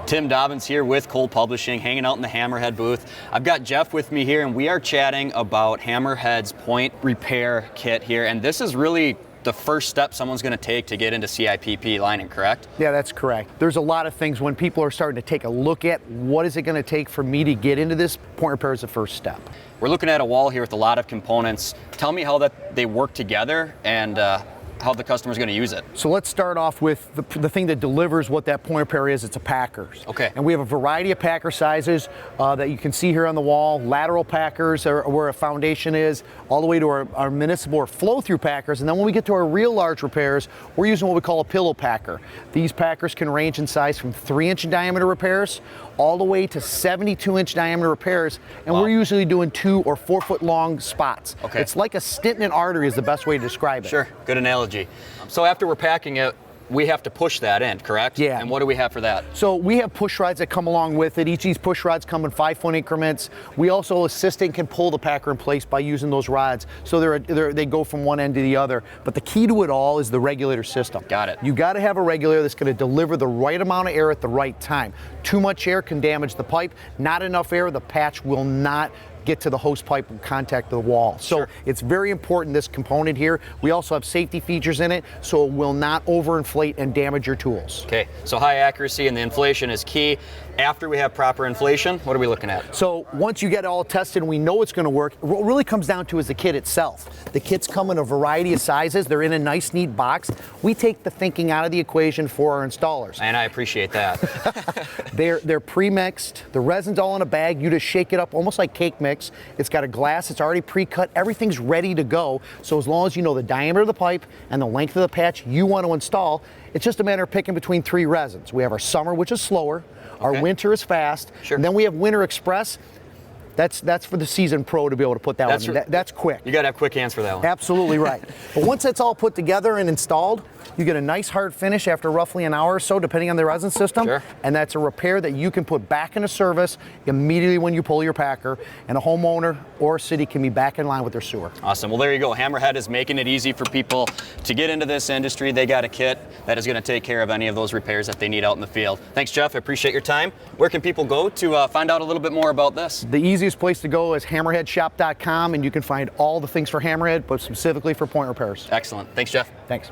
Tim Dobbins here with Cole Publishing, hanging out in the HammerHead booth. I've got Jeff with me here, and we are chatting about HammerHead's point repair kit here, and this is really the first step someone's going to take to get into CIPP lining, correct? Yeah, that's correct. There's a lot of things when people are starting to take a look at what is it going to take for me to get into this. Point repair is the first step. We're looking at a wall here with a lot of components. Tell me how they work together and how the customer's going to use it. So let's start off with the thing that delivers what that point repair is. It's a packers. Okay. And we have a variety of packer sizes that you can see here on the wall. Lateral packers are where a foundation is, all the way to our municipal or flow-through packers. And then when we get to our real large repairs, we're using what we call a pillow packer. These packers can range in size from 3-inch diameter repairs all the way to 72-inch diameter repairs. And we're usually doing 2 or 4 foot long spots. Okay. It's like a stent in an artery is the best way to describe it. Sure, good analogy. So after we're packing it, we have to push that in, correct? Yeah. And what do we have for that? So we have push rods that come along with it. Each of these push rods come in 5-foot increments. We also, assistant can pull the packer in place by using those rods. So they go from one end to the other. But the key to it all is the regulator system. Got it. You got to have a regulator that's going to deliver the right amount of air at the right time. Too much air can damage the pipe. Not enough air, the patch will not get to the hose pipe and contact the wall. So sure. It's very important, this component here. We also have safety features in it, so it will not overinflate and damage your tools. Okay, so high accuracy and the inflation is key. After we have proper inflation, what are we looking at? So once you get it all tested and we know it's going to work, what really comes down to is the kit itself. The kits come in a variety of sizes. They're in a nice, neat box. We take the thinking out of the equation for our installers. And I appreciate that. They're pre-mixed. The resin's all in a bag. You just shake it up almost like cake mix. It's got a glass. It's already pre-cut. Everything's ready to go. So as long as you know the diameter of the pipe and the length of the patch you want to install, it's just a matter of picking between 3 resins. We have our summer, which is slower. Our winter is fast. Sure. And then we have winter express. That's for the seasoned pro to be able to put that one in. That's quick. You got to have quick hands for that one. Absolutely right. But once that's all put together and installed, you get a nice hard finish after roughly an hour or so, depending on the resin system. Sure. And that's a repair that you can put back into service immediately when you pull your packer, and a homeowner or city can be back in line with their sewer. Awesome. Well, there you go. HammerHead is making it easy for people to get into this industry. They got a kit that is going to take care of any of those repairs that they need out in the field. Thanks, Jeff. I appreciate your time. Where can people go to find out a little bit more about this? The easiest place to go is hammerheadshop.com, and you can find all the things for HammerHead, but specifically for point repairs. Excellent. Thanks, Jeff. Thanks.